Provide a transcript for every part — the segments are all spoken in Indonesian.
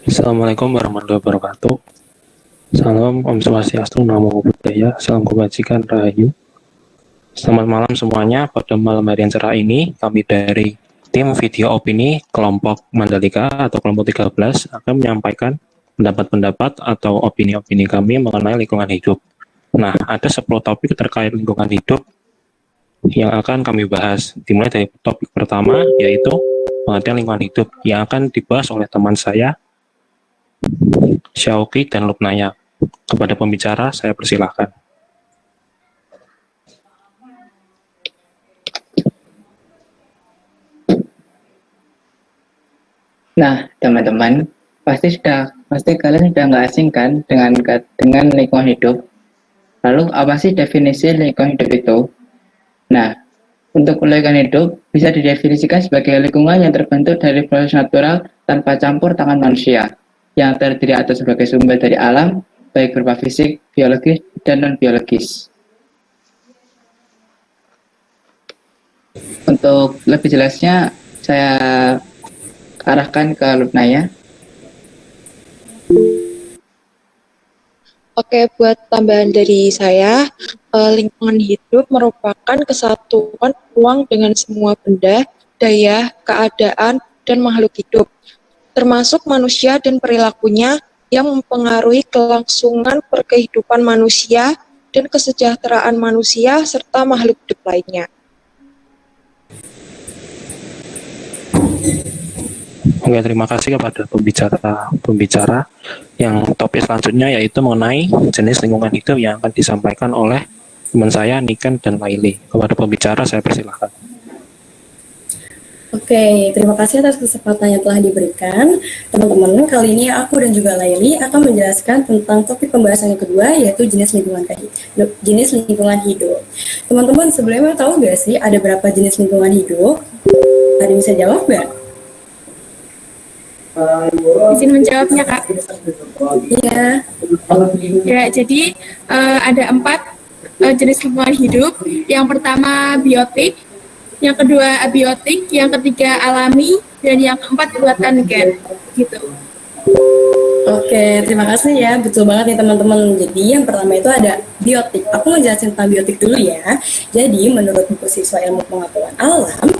Assalamualaikum warahmatullahi wabarakatuh. Salam Om Swastiastu, Namo Buddhaya, Salam Kebajikan, Rahayu. Selamat malam semuanya. Pada malam hari yang cerah ini, kami dari tim video opini kelompok Mandalika atau kelompok 13 akan menyampaikan pendapat-pendapat atau opini-opini kami mengenai lingkungan hidup. Nah, ada 10 topik terkait lingkungan hidup yang akan kami bahas. Dimulai dari topik pertama, yaitu pengertian lingkungan hidup yang akan dibahas oleh teman saya, Syauqi dan Lupnaya. Kepada pembicara, saya persilahkan. Nah, teman-teman, pasti kalian sudah nggak asing kan dengan lingkungan hidup. Lalu apa sih definisi lingkungan hidup itu? Nah, untuk lingkungan hidup bisa didefinisikan sebagai lingkungan yang terbentuk dari proses natural tanpa campur tangan manusia, yang terdiri atas sebagai sumber dari alam, baik berupa fisik, biologis, dan non-biologis. Untuk lebih jelasnya, saya arahkan ke Lupnaya. Oke, buat tambahan dari saya, lingkungan hidup merupakan kesatuan ruang dengan semua benda, daya, keadaan, dan makhluk hidup, termasuk manusia dan perilakunya yang mempengaruhi kelangsungan perkehidupan manusia dan kesejahteraan manusia serta makhluk hidup lainnya. Oke, terima kasih kepada pembicara yang topik selanjutnya yaitu mengenai jenis lingkungan hidup yang akan disampaikan oleh teman saya, Niken dan Laili. Kepada pembicara, saya persilahkan. Oke, terima kasih atas kesempatan yang telah diberikan. Teman-teman, kali ini aku dan juga Laili akan menjelaskan tentang topik pembahasan yang kedua, yaitu jenis lingkungan hidup. Teman-teman, sebelumnya tahu nggak sih ada berapa jenis lingkungan hidup? Ada yang bisa jawab nggak? Izin menjawabnya, Kak. Iya. Ya, jadi ada 4 jenis lingkungan hidup. Yang pertama biotik, yang kedua abiotik, yang ketiga alami, dan yang keempat buatan gen. Gitu. Oke, terima kasih ya. Betul banget nih teman-teman. Jadi yang pertama itu ada biotik. Aku mau jelasin tentang biotik dulu ya. Jadi menurut buku siswa ilmu pengetahuan alam,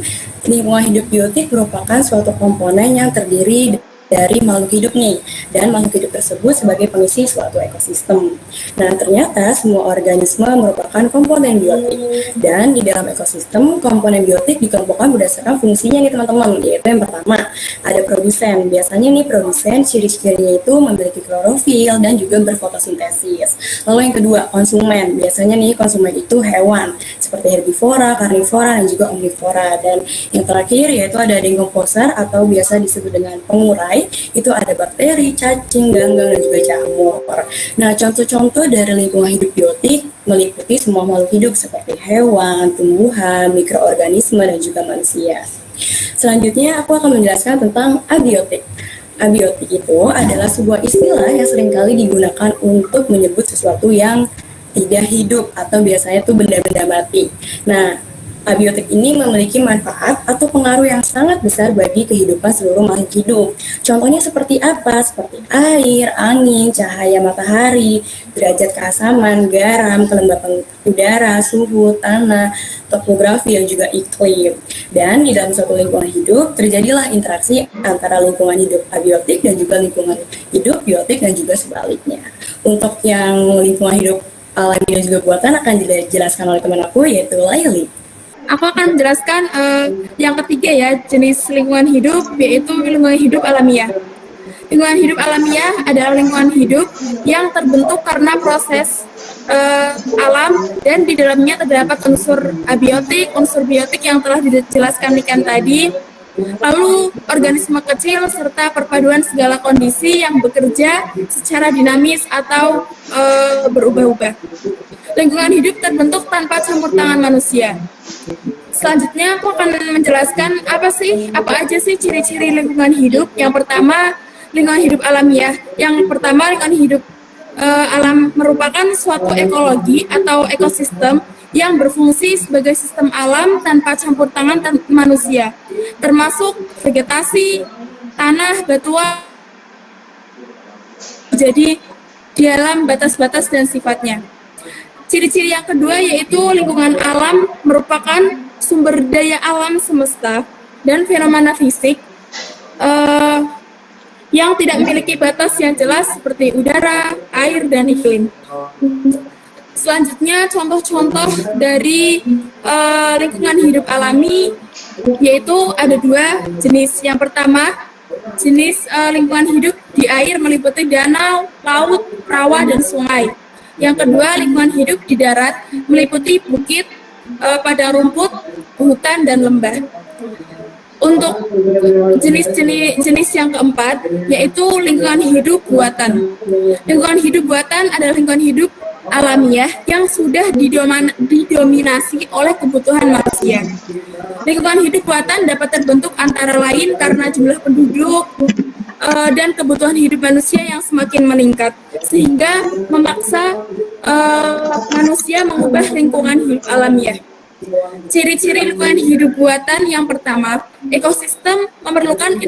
lingkungan hidup biotik merupakan suatu komponen yang terdiri dari makhluk hidup nih, dan makhluk hidup tersebut sebagai pengisi suatu ekosistem. Nah, ternyata semua organisme merupakan komponen biotik, dan di dalam ekosistem komponen biotik dikelompokkan berdasarkan fungsinya nih teman-teman, yaitu yang pertama ada produsen. Biasanya nih produsen ciri-cirinya itu memiliki klorofil dan juga berfotosintesis. Lalu yang kedua konsumen. Biasanya nih konsumen itu hewan seperti herbivora, karnivora, dan juga omnivora. Dan yang terakhir yaitu ada decomposer atau biasa disebut dengan pengurai. Itu ada bakteri, cacing, ganggang, dan juga jamur. Nah, contoh-contoh dari lingkungan hidup biotik meliputi semua makhluk hidup seperti hewan, tumbuhan, mikroorganisme, dan juga manusia. Selanjutnya, aku akan menjelaskan tentang abiotik. Abiotik itu adalah sebuah istilah yang seringkali digunakan untuk menyebut sesuatu yang tidak hidup atau biasanya itu benda-benda mati. Nah, abiotik ini memiliki manfaat atau pengaruh yang sangat besar bagi kehidupan seluruh makhluk hidup. Contohnya seperti apa? Seperti air, angin, cahaya matahari, derajat keasaman, garam, kelembapan udara, suhu, tanah, topografi, dan juga iklim. Dan di dalam suatu lingkungan hidup, terjadilah interaksi antara lingkungan hidup abiotik dan juga lingkungan hidup biotik dan juga sebaliknya. Untuk yang lingkungan hidup alami dan juga buatan akan dijelaskan oleh teman aku, yaitu Laili. Aku akan menjelaskan yang ketiga ya, jenis lingkungan hidup, yaitu lingkungan hidup alamiah. Lingkungan hidup alamiah adalah lingkungan hidup yang terbentuk karena proses alam, dan di dalamnya terdapat unsur abiotik, unsur biotik yang telah dijelaskan Niken tadi, lalu organisme kecil serta perpaduan segala kondisi yang bekerja secara dinamis atau berubah-ubah. Lingkungan hidup terbentuk tanpa campur tangan manusia. Selanjutnya aku akan menjelaskan apa aja sih ciri-ciri lingkungan hidup. Yang pertama, lingkungan hidup alamiah. Yang pertama, lingkungan hidup alam merupakan suatu ekologi atau ekosistem yang berfungsi sebagai sistem alam tanpa campur tangan manusia, termasuk vegetasi, tanah, batuan, jadi di dalam batas-batas dan sifatnya. Ciri-ciri yang kedua yaitu lingkungan alam merupakan sumber daya alam semesta dan fenomena fisik yang tidak memiliki batas yang jelas seperti udara, air, dan iklim. Selanjutnya contoh-contoh dari lingkungan hidup alami yaitu ada dua jenis. Yang pertama jenis lingkungan hidup di air meliputi danau, laut, rawa, dan sungai. Yang kedua lingkungan hidup di darat meliputi bukit, padang rumput, hutan, dan lembah. Untuk jenis yang keempat yaitu lingkungan hidup buatan. Lingkungan hidup buatan adalah lingkungan hidup alamiah yang sudah didominasi oleh kebutuhan manusia. Lingkungan hidup buatan dapat terbentuk antara lain karena jumlah penduduk dan kebutuhan hidup manusia yang semakin meningkat, sehingga memaksa manusia mengubah lingkungan hidup alamiah. Ciri-ciri lingkungan hidup buatan yang pertama, ekosistem memerlukan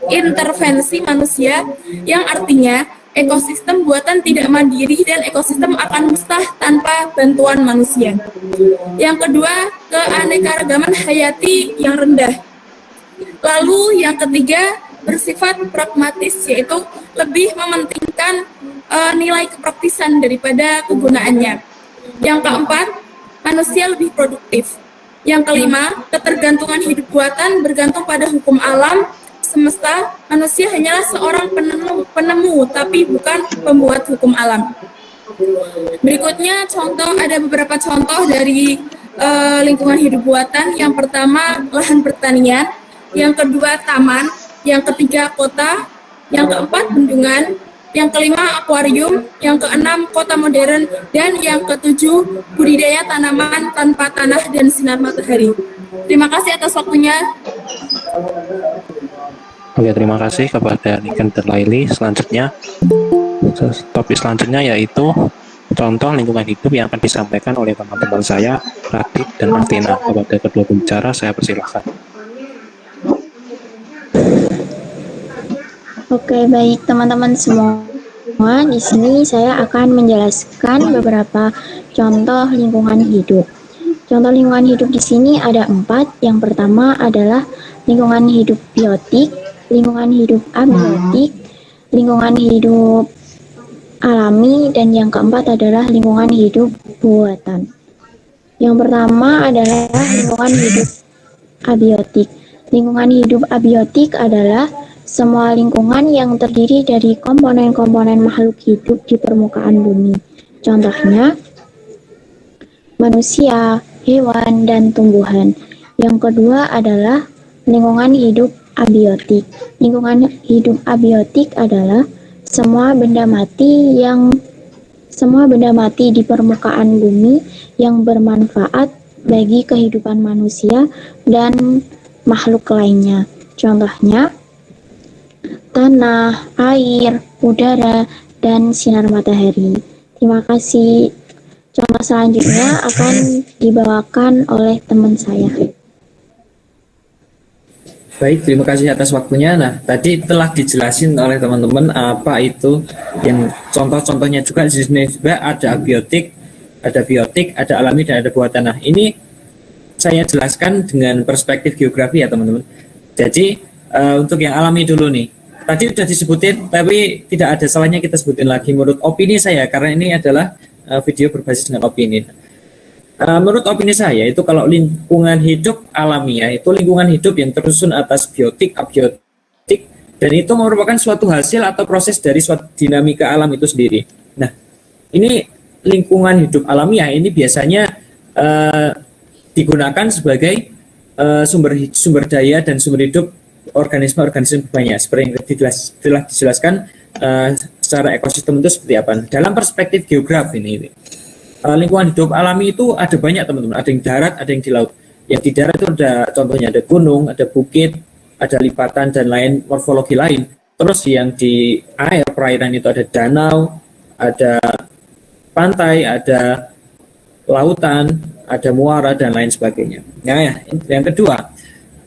intervensi manusia, yang artinya ekosistem buatan tidak mandiri dan ekosistem akan musnah tanpa bantuan manusia. Yang kedua, keanekaragaman hayati yang rendah. Lalu yang ketiga, bersifat pragmatis, yaitu lebih mementingkan nilai kepraktisan daripada kegunaannya. Yang keempat, manusia lebih produktif. Yang kelima, ketergantungan hidup buatan bergantung pada hukum alam semesta. Manusia hanyalah seorang penemu tapi bukan pembuat hukum alam. Berikutnya ada beberapa contoh dari lingkungan hidup buatan. Yang pertama, lahan pertanian. Yang kedua, taman. Yang ketiga, kota. Yang keempat, bendungan. Yang kelima, akuarium. Yang keenam, kota modern. Dan yang ketujuh, budidaya tanaman tanpa tanah dan sinar matahari. Terima kasih atas waktunya. Oke, terima kasih kepada Niken dan Laili. Selanjutnya, topik selanjutnya yaitu contoh lingkungan hidup yang akan disampaikan oleh teman-teman saya, Radit dan Martina. Kepada kedua pembicara, saya persilahkan. Oke, baik teman-teman semua. Di sini saya akan menjelaskan beberapa contoh lingkungan hidup. Contoh lingkungan hidup di sini ada 4. Yang pertama adalah lingkungan hidup biotik, lingkungan hidup abiotik, lingkungan hidup alami, dan yang keempat adalah lingkungan hidup buatan. Yang pertama adalah lingkungan hidup abiotik. Lingkungan hidup abiotik adalah semua lingkungan yang terdiri dari komponen-komponen makhluk hidup di permukaan bumi. Contohnya, manusia, hewan, dan tumbuhan. Yang kedua adalah lingkungan hidup abiotik. Lingkungan hidup abiotik adalah semua benda mati di permukaan bumi yang bermanfaat bagi kehidupan manusia dan makhluk lainnya. Contohnya, tanah, air, udara, dan sinar matahari. Terima kasih. Contoh selanjutnya akan dibawakan oleh teman saya. Baik, terima kasih atas waktunya. Nah, tadi telah dijelasin oleh teman-teman apa itu yang contoh-contohnya juga di sini juga ada abiotik, ada alami, dan ada buatan. Nah, ini saya jelaskan dengan perspektif geografi ya teman-teman. Jadi untuk yang alami dulu nih. Tadi sudah disebutin, tapi tidak ada salahnya kita sebutin lagi menurut opini saya, karena ini adalah video berbasis dengan opini. Menurut opini saya itu kalau lingkungan hidup alamiah itu lingkungan hidup yang tersusun atas biotik, abiotik, dan itu merupakan suatu hasil atau proses dari suatu dinamika alam itu sendiri. Nah, ini lingkungan hidup alamiah ini biasanya digunakan sebagai sumber daya dan sumber hidup organisme banyak, seperti yang telah dijelaskan secara ekosistem itu seperti apa. Dalam perspektif geografi ini lingkungan hidup alami itu ada banyak teman-teman, ada yang darat, ada yang di laut. Yang di darat itu ada contohnya ada gunung, ada bukit, ada lipatan dan lain morfologi lain. Terus yang di air perairan itu ada danau, ada pantai, ada lautan, ada muara dan lain sebagainya. Nah, yang kedua,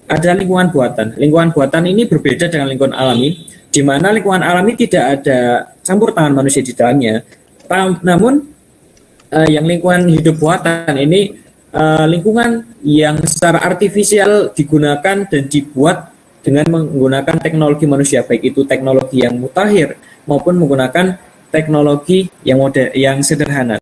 ada lingkungan buatan. Lingkungan buatan ini berbeda dengan lingkungan alami, di mana lingkungan alami tidak ada campur tangan manusia di dalamnya. Namun yang lingkungan hidup buatan ini lingkungan yang secara artifisial digunakan dan dibuat dengan menggunakan teknologi manusia, baik itu teknologi yang mutakhir maupun menggunakan teknologi yang sederhana.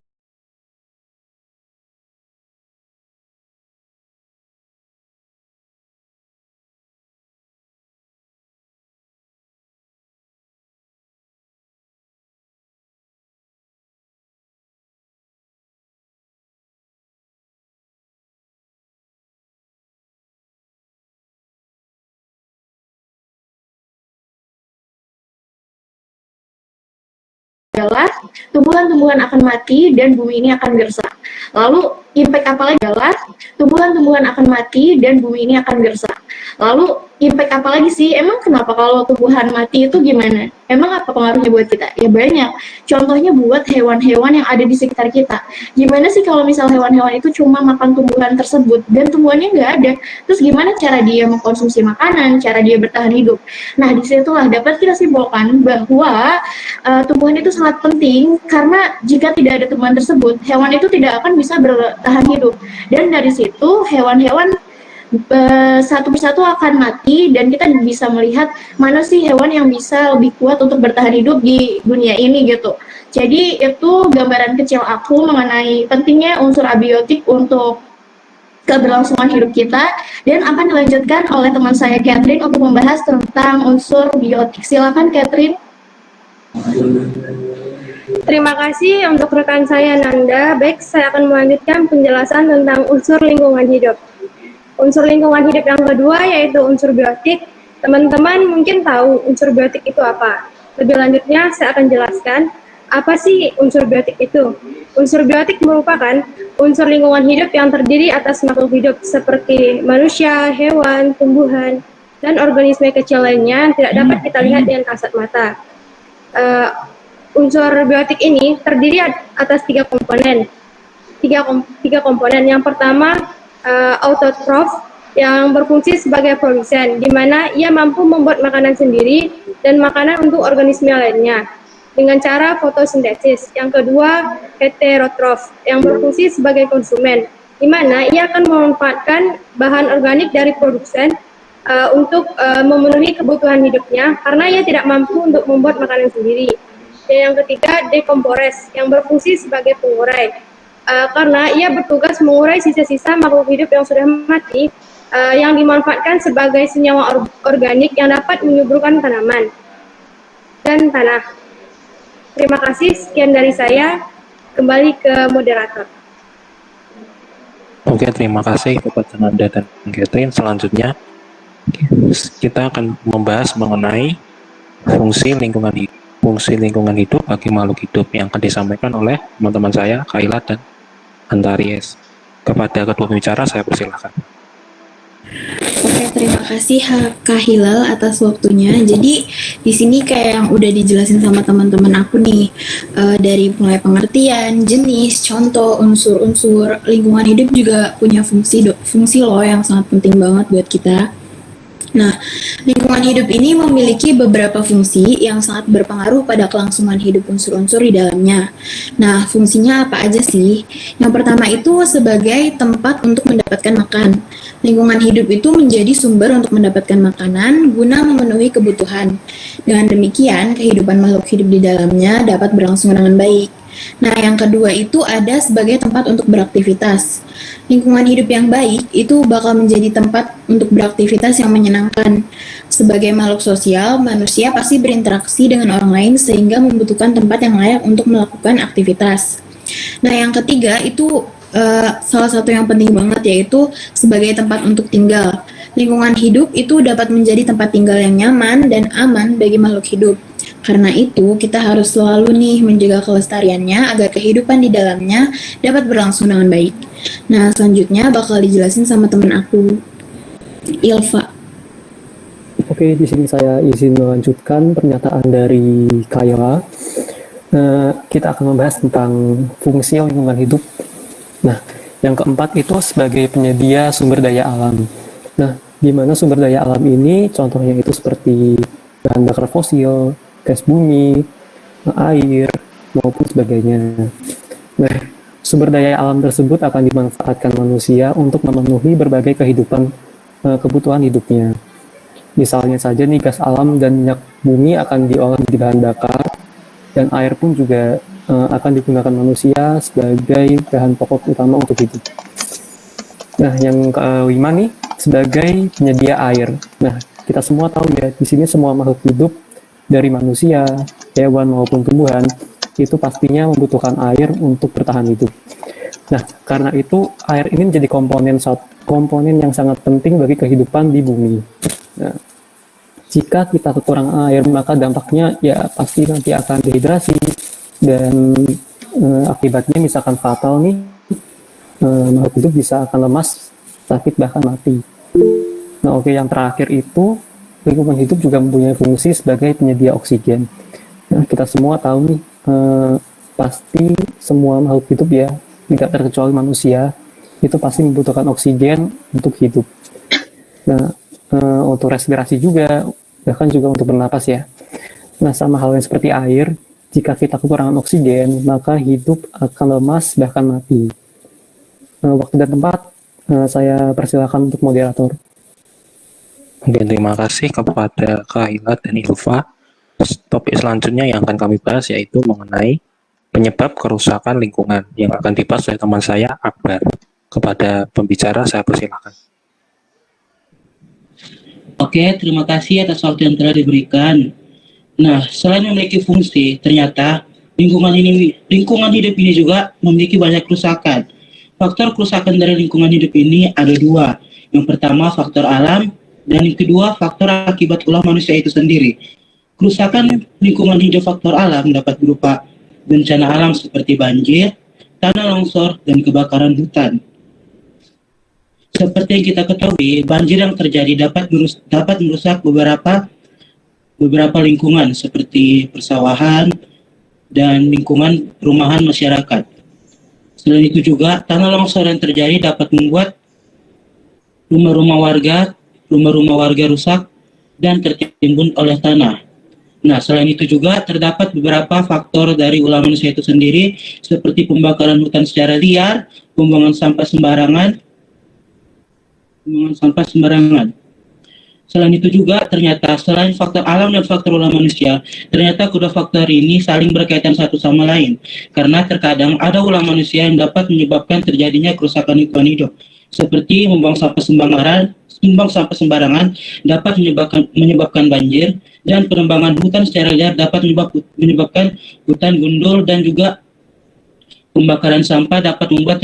adalah tumbuhan-tumbuhan akan mati dan bumi ini akan gersang. Lalu impact apa lagi adalah tumbuhan-tumbuhan akan mati dan bumi ini akan gersang. Lalu impact apa lagi sih? Emang kenapa kalau tumbuhan mati itu gimana? Emang apa pengaruhnya buat kita? Ya banyak. Contohnya buat hewan-hewan yang ada di sekitar kita. Gimana sih kalau misal hewan-hewan itu cuma makan tumbuhan tersebut dan tumbuhannya nggak ada? Terus gimana cara dia mengkonsumsi makanan, cara dia bertahan hidup? Nah, disitulah dapat kita simpulkan bahwa tumbuhan itu sangat penting karena jika tidak ada tumbuhan tersebut, hewan itu tidak akan bisa bertahan hidup. Dan dari situ hewan-hewan satu persatu akan mati dan kita bisa melihat mana sih hewan yang bisa lebih kuat untuk bertahan hidup di dunia ini gitu. Jadi itu gambaran kecil aku mengenai pentingnya unsur abiotik untuk keberlangsungan hidup kita, dan akan dilanjutkan oleh teman saya Catherine untuk membahas tentang unsur biotik. Silakan Catherine. Terima kasih untuk rekan saya Nanda. Baik, saya akan melanjutkan penjelasan tentang unsur lingkungan hidup. Unsur lingkungan hidup yang kedua yaitu unsur biotik. Teman-teman mungkin tahu unsur biotik itu apa. Lebih lanjutnya saya akan jelaskan apa sih unsur biotik itu. Unsur biotik merupakan unsur lingkungan hidup yang terdiri atas makhluk hidup seperti manusia, hewan, tumbuhan, dan organisme kecil lainnya yang tidak dapat kita lihat dengan kasat mata. Unsur biotik ini terdiri atas tiga komponen. Tiga komponen. Yang pertama, autotrof yang berfungsi sebagai produsen, di mana ia mampu membuat makanan sendiri dan makanan untuk organisme lainnya dengan cara fotosintesis. Yang kedua, heterotrof yang berfungsi sebagai konsumen, di mana ia akan memanfaatkan bahan organik dari produsen untuk memenuhi kebutuhan hidupnya karena ia tidak mampu untuk membuat makanan sendiri. Dan yang ketiga, dekompores yang berfungsi sebagai pengurai karena ia bertugas mengurai sisa-sisa makhluk hidup yang sudah mati yang dimanfaatkan sebagai senyawa organik yang dapat menyuburkan tanaman dan tanah. Terima kasih, sekian dari saya. Kembali ke moderator. Oke, terima kasih kepada Nanda dan Catherine. Selanjutnya kita akan membahas mengenai fungsi lingkungan hidup. Fungsi lingkungan hidup bagi makhluk hidup yang akan disampaikan oleh teman-teman saya, Kaila dan Antaries. Kepada kedua pembicara saya persilahkan. Oke, terima kasih Kak Hilal atas waktunya. Jadi di sini kayak yang udah dijelasin sama teman-teman aku nih, dari mulai pengertian, jenis, contoh, unsur-unsur lingkungan hidup juga punya fungsi loh yang sangat penting banget buat kita. Nah, lingkungan hidup ini memiliki beberapa fungsi yang sangat berpengaruh pada kelangsungan hidup unsur-unsur di dalamnya. Nah, fungsinya apa aja sih? Yang pertama itu sebagai tempat untuk mendapatkan makan. Lingkungan hidup itu menjadi sumber untuk mendapatkan makanan guna memenuhi kebutuhan. Dengan demikian, kehidupan makhluk hidup di dalamnya dapat berlangsung dengan baik. Nah, yang kedua itu ada sebagai tempat untuk beraktivitas. Lingkungan hidup yang baik itu bakal menjadi tempat untuk beraktivitas yang menyenangkan. Sebagai makhluk sosial, manusia pasti berinteraksi dengan orang lain sehingga membutuhkan tempat yang layak untuk melakukan aktivitas. Nah, yang ketiga itu salah satu yang penting banget yaitu sebagai tempat untuk tinggal. Lingkungan hidup itu dapat menjadi tempat tinggal yang nyaman dan aman bagi makhluk hidup. Karena itu, kita harus selalu nih menjaga kelestariannya agar kehidupan di dalamnya dapat berlangsung dengan baik. Nah, selanjutnya bakal dijelasin sama temen aku, Ilva. Oke, di sini saya izin melanjutkan pernyataan dari Kaila. Kita akan membahas tentang fungsi lingkungan hidup. Nah, yang keempat itu sebagai penyedia sumber daya alam. Nah, di mana sumber daya alam ini contohnya itu seperti bahan bakar fosil, gas bumi, air, maupun sebagainya. Nah, sumber daya alam tersebut akan dimanfaatkan manusia untuk memenuhi berbagai kebutuhan hidupnya. Misalnya saja nih, gas alam dan minyak bumi akan diolah menjadi bahan bakar, dan air pun juga akan digunakan manusia sebagai bahan pokok utama untuk hidup. Nah, yang kelima nih, sebagai penyedia air. Nah, kita semua tahu ya, di sini semua makhluk hidup dari manusia, hewan maupun tumbuhan itu pastinya membutuhkan air untuk bertahan hidup. Nah, karena itu air ini menjadi komponen yang sangat penting bagi kehidupan di bumi. Nah, jika kita kekurangan air, maka dampaknya ya pasti nanti akan dehidrasi, dan akibatnya misalkan fatal nih, makhluk hidup bisa akan lemas, sakit, bahkan mati. Nah, oke, yang terakhir itu lingkungan hidup juga mempunyai fungsi sebagai penyedia oksigen. Nah, kita semua tahu nih, pasti semua makhluk hidup ya, tidak terkecuali manusia, itu pasti membutuhkan oksigen untuk hidup. Nah, untuk respirasi juga, bahkan juga untuk bernapas ya. Nah, sama halnya seperti air, jika kita kekurangan oksigen, maka hidup akan lemas, bahkan mati. Waktu dan tempat, saya persilakan untuk moderator. Oke, terima kasih kepada Kak Hila dan Ilva. Topik selanjutnya yang akan kami bahas yaitu mengenai penyebab kerusakan lingkungan yang akan dibahas oleh teman saya, Akbar. Kepada pembicara, saya persilakan. Oke, terima kasih atas waktu yang telah diberikan. Nah, selain memiliki fungsi, ternyata lingkungan hidup ini juga memiliki banyak kerusakan. Faktor kerusakan dari lingkungan hidup ini ada dua. Yang pertama, faktor alam, dan yang kedua, faktor akibat ulah manusia itu sendiri. Kerusakan lingkungan hidup faktor alam dapat berupa bencana alam seperti banjir, tanah longsor, dan kebakaran hutan. Seperti yang kita ketahui, banjir yang terjadi dapat merusak beberapa lingkungan seperti persawahan dan lingkungan perumahan masyarakat. Selain itu juga, tanah longsor yang terjadi dapat membuat rumah-rumah warga rusak dan tertimbun oleh tanah. Nah, selain itu juga terdapat beberapa faktor dari ulah manusia itu sendiri, seperti pembakaran hutan secara liar, pembuangan sampah sembarangan. Selain itu juga ternyata selain faktor alam dan faktor ulah manusia, ternyata kedua faktor ini saling berkaitan satu sama lain. Karena terkadang ada ulah manusia yang dapat menyebabkan terjadinya kerusakan lingkungan hidup, seperti membuang sampah sembarangan dapat menyebabkan banjir, dan penebangan hutan secara liar dapat menyebabkan hutan gundul, dan juga pembakaran sampah dapat membuat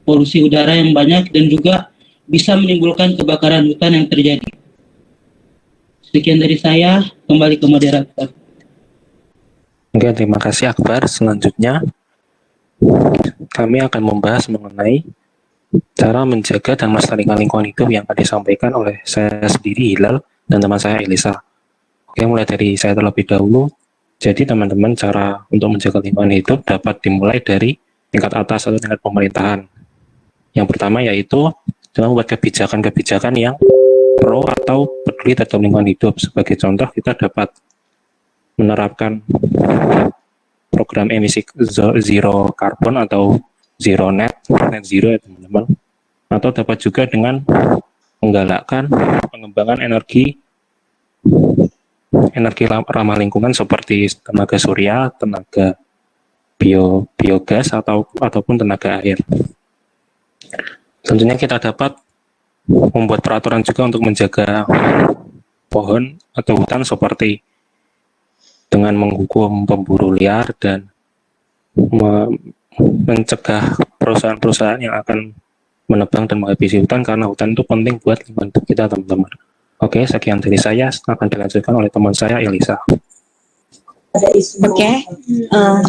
polusi udara yang banyak dan juga bisa menimbulkan kebakaran hutan yang terjadi. Sekian dari saya, kembali ke moderator. Oke, terima kasih Akbar. Selanjutnya, kami akan membahas mengenai cara menjaga dan melestarikan lingkungan hidup yang akan disampaikan oleh saya sendiri, Hilal, dan teman saya, Elisa. Oke, mulai dari saya terlebih dahulu. Jadi teman-teman, cara untuk menjaga lingkungan hidup dapat dimulai dari tingkat atas atau tingkat pemerintahan. Yang pertama yaitu dalam membuat kebijakan-kebijakan yang pro atau peduli terhadap lingkungan hidup. Sebagai contoh, kita dapat menerapkan program emisi zero carbon atau net zero ya teman-teman. Atau dapat juga dengan menggalakkan pengembangan energi ramah lingkungan seperti tenaga surya, tenaga biogas ataupun tenaga air. Tentunya kita dapat membuat peraturan juga untuk menjaga pohon atau hutan seperti dengan menghukum pemburu liar dan mencegah perusahaan-perusahaan yang akan menebang dan menghabisi hutan, karena hutan itu penting buat lingkungan kita, teman-teman. Oke, sekian dari saya, akan dilanjutkan oleh teman saya, Elisa. Oke,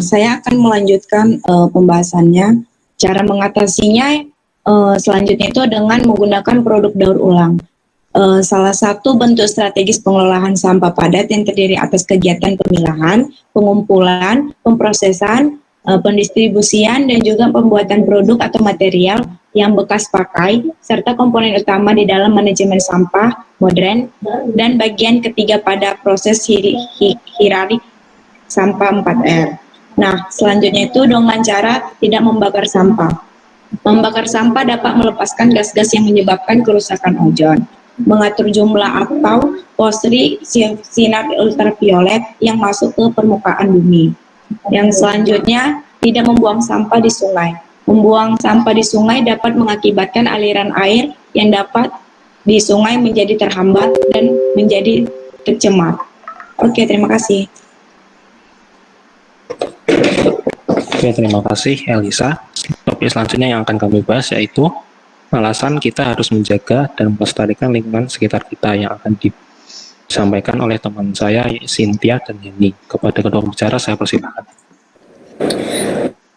saya akan melanjutkan pembahasannya. Cara mengatasinya selanjutnya itu dengan menggunakan produk daur ulang. Salah satu bentuk strategis pengelolaan sampah padat yang terdiri atas kegiatan pemilahan, pengumpulan, pemprosesan, pendistribusian, dan juga pembuatan produk atau material yang bekas pakai, serta komponen utama di dalam manajemen sampah modern, dan bagian ketiga pada proses hierarki sampah 4R. Nah, selanjutnya itu dengan cara tidak membakar sampah. Membakar sampah dapat melepaskan gas-gas yang menyebabkan kerusakan ozon, mengatur jumlah atau porsi sinar ultraviolet yang masuk ke permukaan bumi. Yang selanjutnya, tidak membuang sampah di sungai. Membuang sampah di sungai dapat mengakibatkan aliran air yang dapat di sungai menjadi terhambat dan menjadi tercemar. Oke, terima kasih. Oke, terima kasih Elisa. Topik selanjutnya yang akan kami bahas yaitu alasan kita harus menjaga dan melestarikan lingkungan sekitar kita, yang akan disampaikan oleh teman saya Cynthia dan Yeni. Kepada kedua pembicara saya persilakan.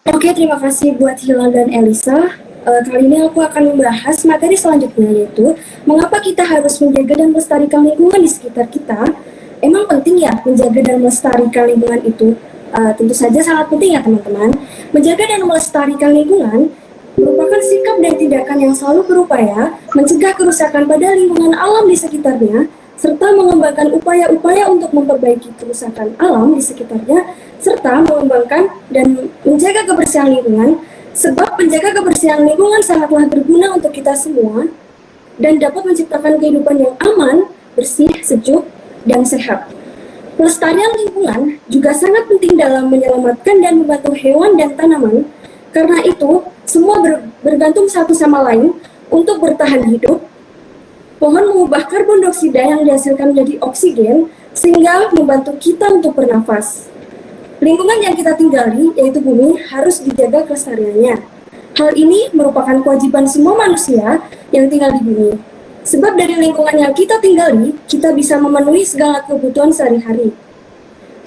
Oke, terima kasih buat Hilal dan Elisa. Kali ini aku akan membahas materi selanjutnya, yaitu mengapa kita harus menjaga dan melestarikan lingkungan di sekitar kita. Emang penting ya menjaga dan melestarikan lingkungan itu? Tentu saja sangat penting ya teman-teman. Menjaga dan melestarikan lingkungan merupakan sikap dan tindakan yang selalu berupaya mencegah kerusakan pada lingkungan alam di sekitarnya, serta mengembangkan upaya-upaya untuk memperbaiki kerusakan alam di sekitarnya, serta mengembangkan dan menjaga kebersihan lingkungan, sebab menjaga kebersihan lingkungan sangatlah berguna untuk kita semua dan dapat menciptakan kehidupan yang aman, bersih, sejuk, dan sehat. Pelestarian lingkungan juga sangat penting dalam menyelamatkan dan membantu hewan dan tanaman. Karena itu, semua bergantung satu sama lain untuk bertahan hidup. Pohon mengubah karbon dioksida yang dihasilkan menjadi oksigen, sehingga membantu kita untuk bernafas. Lingkungan yang kita tinggali, yaitu bumi, harus dijaga kelestariannya. Hal ini merupakan kewajiban semua manusia yang tinggal di bumi. Sebab dari lingkungan yang kita tinggali, kita bisa memenuhi segala kebutuhan sehari-hari.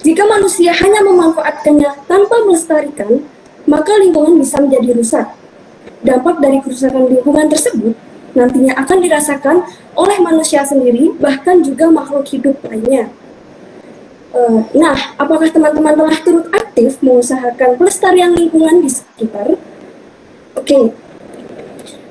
Jika manusia hanya memanfaatkannya tanpa melestarikan, maka lingkungan bisa menjadi rusak. Dampak dari kerusakan lingkungan tersebut nantinya akan dirasakan oleh manusia sendiri, bahkan juga makhluk hidup lainnya. Nah, apakah teman-teman telah turut aktif mengusahakan pelestarian lingkungan di sekitar? Oke.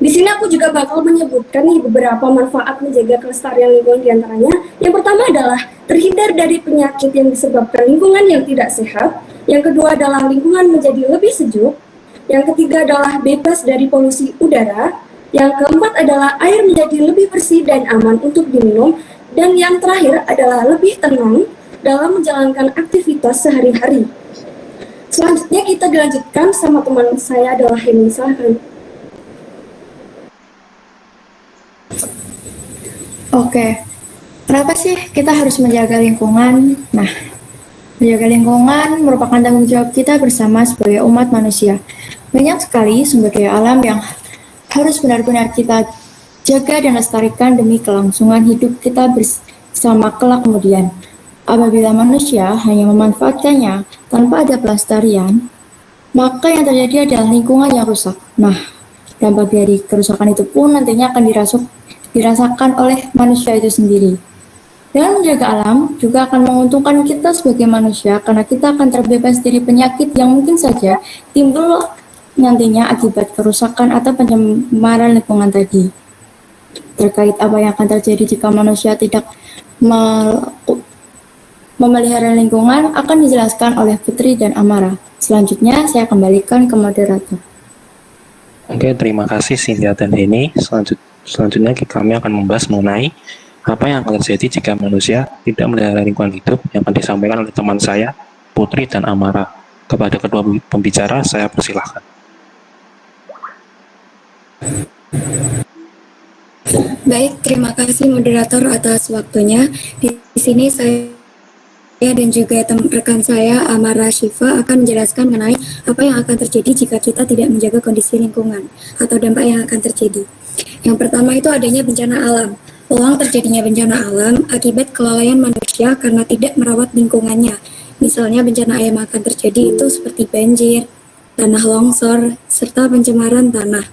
Di sini aku juga bakal menyebutkan nih beberapa manfaat menjaga kelestarian lingkungan, diantaranya. Yang pertama adalah terhindar dari penyakit yang disebabkan lingkungan yang tidak sehat. Yang kedua adalah lingkungan menjadi lebih sejuk. Yang ketiga adalah bebas dari polusi udara. Yang keempat adalah air menjadi lebih bersih dan aman untuk diminum. Dan yang terakhir adalah lebih tenang dalam menjalankan aktivitas sehari-hari. Selanjutnya kita dilanjutkan sama teman saya adalah Heni, silahkan. Oke, kenapa sih kita harus menjaga lingkungan? Nah, menjaga lingkungan merupakan tanggung jawab kita bersama sebagai umat manusia. Banyak sekali sumber daya alam yang harus benar-benar kita jaga dan lestarikan demi kelangsungan hidup kita bersama kelak kemudian. Apabila manusia hanya memanfaatkannya tanpa ada pelestarian, maka yang terjadi adalah lingkungan yang rusak. Nah, dampak dari kerusakan itu pun nantinya akan dirasakan oleh manusia itu sendiri. Dengan menjaga alam juga akan menguntungkan kita sebagai manusia, karena kita akan terbebas dari penyakit yang mungkin saja timbul nantinya akibat kerusakan atau pencemaran lingkungan tadi. Terkait apa yang akan terjadi jika manusia tidak memelihara lingkungan akan dijelaskan oleh Putri dan Amara. Selanjutnya saya kembalikan ke moderator. Oke, terima kasih Cynthia dan Heni. Selanjutnya kami akan membahas mengenai apa yang akan terjadi jika manusia tidak memelihara lingkungan hidup, yang akan disampaikan oleh teman saya Putri dan Amara. Kepada kedua pembicara saya persilahkan. Baik, terima kasih moderator atas waktunya. Di sini saya dan juga rekan saya Amara Syifa akan menjelaskan mengenai apa yang akan terjadi jika kita tidak menjaga kondisi lingkungan atau dampak yang akan terjadi. Yang pertama itu adanya bencana alam. Peluang terjadinya bencana alam akibat kelalaian manusia karena tidak merawat lingkungannya. Misalnya bencana yang akan terjadi itu seperti banjir, tanah longsor, serta pencemaran tanah.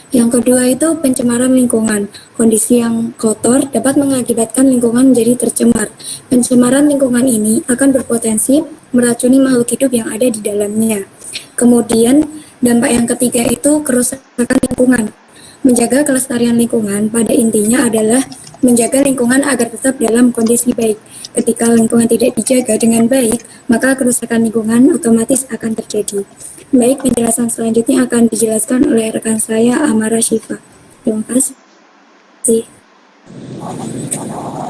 Yang kedua itu pencemaran lingkungan. Kondisi yang kotor dapat mengakibatkan lingkungan menjadi tercemar. Pencemaran lingkungan ini akan berpotensi meracuni makhluk hidup yang ada di dalamnya. Kemudian dampak yang ketiga itu kerusakan lingkungan. Menjaga kelestarian lingkungan pada intinya adalah menjaga lingkungan agar tetap dalam kondisi baik. Ketika lingkungan tidak dijaga dengan baik, maka kerusakan lingkungan otomatis akan terjadi. Baik, penjelasan selanjutnya akan dijelaskan oleh rekan saya, Amara Syifa. Terima kasih.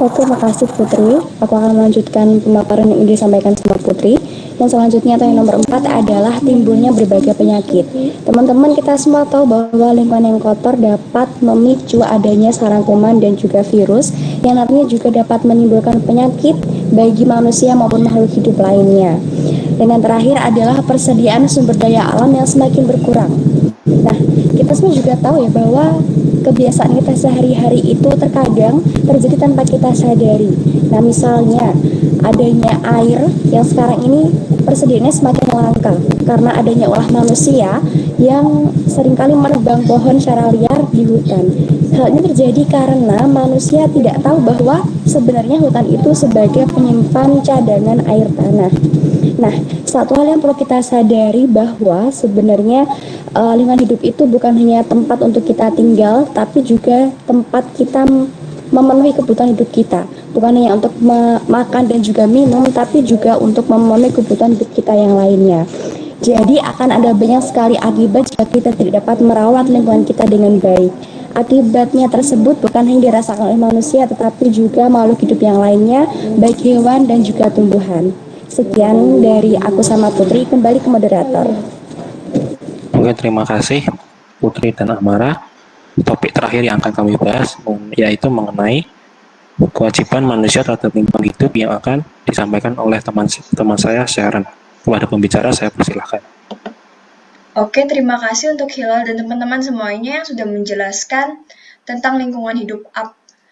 Oke, makasih Putri. Aku akan melanjutkan pemaparan yang disampaikan sama Putri. Yang selanjutnya atau yang nomor 4 adalah timbulnya berbagai penyakit. Teman-teman, kita semua tahu bahwa lingkungan yang kotor dapat memicu adanya sarang kuman dan juga virus yang nantinya juga dapat menimbulkan penyakit bagi manusia maupun makhluk hidup lainnya. Dan yang terakhir adalah persediaan sumber daya alam yang semakin berkurang. Nah, kita semua juga tahu ya bahwa kebiasaan kita sehari-hari itu terkadang terjadi tanpa kita sadari. Nah, misalnya adanya air yang sekarang ini persediaannya semakin langka karena adanya ulah manusia yang seringkali menebang pohon secara liar di hutan. Hal ini terjadi karena manusia tidak tahu bahwa sebenarnya hutan itu sebagai penyimpan cadangan air tanah. Nah, satu hal yang perlu kita sadari bahwa sebenarnya lingkungan hidup itu bukan hanya tempat untuk kita tinggal, tapi juga tempat kita memenuhi kebutuhan hidup kita. Bukan hanya untuk makan dan juga minum, tapi juga untuk memenuhi kebutuhan hidup kita yang lainnya. Jadi akan ada banyak sekali akibat jika kita tidak dapat merawat lingkungan kita dengan baik. Akibatnya tersebut bukan hanya dirasakan oleh manusia, tetapi juga makhluk hidup yang lainnya, baik hewan dan juga tumbuhan. Sekian dari aku sama Putri, kembali ke moderator. Oke, terima kasih Putri dan Amara. Topik terakhir yang akan kami bahas yaitu mengenai kewajiban manusia terhadap lingkungan hidup yang akan disampaikan oleh teman saya Sharon. Kepada pembicara saya persilahkan. Oke, terima kasih untuk Hilal dan teman-teman semuanya yang sudah menjelaskan tentang lingkungan hidup.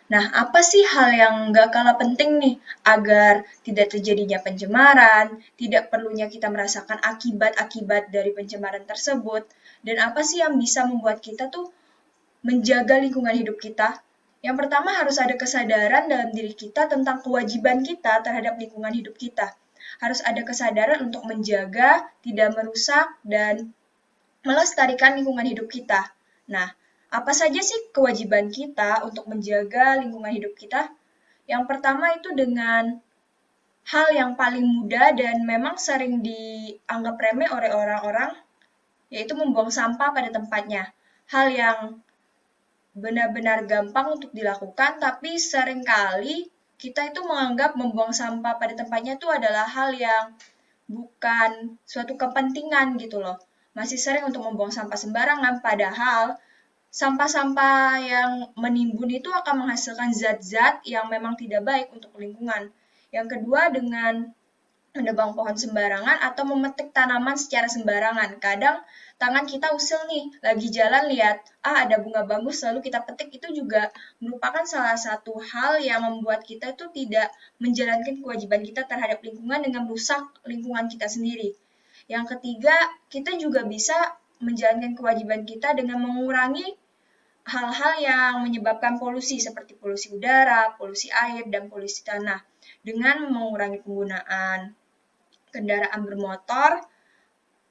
Nah, apa sih hal yang nggak kalah penting nih agar tidak terjadinya pencemaran, tidak perlunya kita merasakan akibat-akibat dari pencemaran tersebut, dan apa sih yang bisa membuat kita tuh menjaga lingkungan hidup kita? Yang pertama harus ada kesadaran dalam diri kita tentang kewajiban kita terhadap lingkungan hidup kita. Harus ada kesadaran untuk menjaga, tidak merusak, dan melestarikan lingkungan hidup kita. Nah, apa saja sih kewajiban kita untuk menjaga lingkungan hidup kita? Yang pertama itu dengan hal yang paling mudah dan memang sering dianggap remeh oleh orang-orang, yaitu membuang sampah pada tempatnya. Hal yang benar-benar gampang untuk dilakukan, tapi seringkali kita itu menganggap membuang sampah pada tempatnya itu adalah hal yang bukan suatu kepentingan gitu loh. Masih sering untuk membuang sampah sembarangan, padahal sampah-sampah yang menimbun itu akan menghasilkan zat-zat yang memang tidak baik untuk lingkungan. Yang kedua, dengan menebang pohon sembarangan atau memetik tanaman secara sembarangan. Kadang tangan kita usil nih, lagi jalan lihat, ada bunga bagus lalu kita petik, itu juga merupakan salah satu hal yang membuat kita itu tidak menjalankan kewajiban kita terhadap lingkungan dengan merusak lingkungan kita sendiri. Yang ketiga, kita juga bisa menjalankan kewajiban kita dengan mengurangi hal-hal yang menyebabkan polusi seperti polusi udara, polusi air, dan polusi tanah dengan mengurangi penggunaan kendaraan bermotor,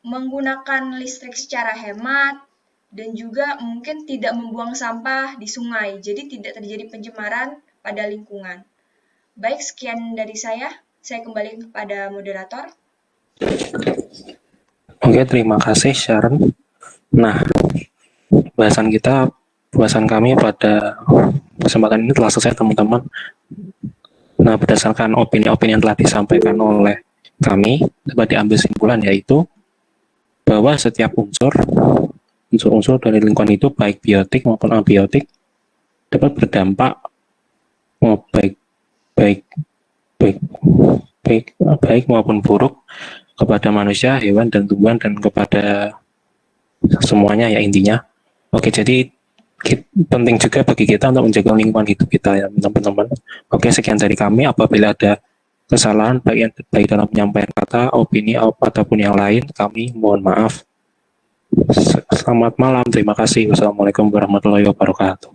menggunakan listrik secara hemat, dan juga mungkin tidak membuang sampah di sungai, jadi tidak terjadi pencemaran pada lingkungan. Baik, sekian dari saya kembali kepada moderator. Oke, terima kasih Sharon. Nah, bahasan kami pada kesempatan ini telah selesai teman-teman. Nah, berdasarkan opini-opini yang telah disampaikan oleh kami, dapat diambil kesimpulan yaitu bahwa setiap unsur-unsur dari lingkungan hidup baik biotik maupun abiotik dapat berdampak baik maupun buruk kepada manusia, hewan, dan tumbuhan, dan kepada semuanya ya intinya. Oke, jadi penting juga bagi kita untuk menjaga lingkungan hidup kita ya teman-teman. Oke, sekian dari kami. Apabila ada kesalahan baik dalam penyampaian kata, opini, ataupun yang lain, kami mohon maaf. Selamat malam, terima kasih. Wassalamualaikum warahmatullahi wabarakatuh.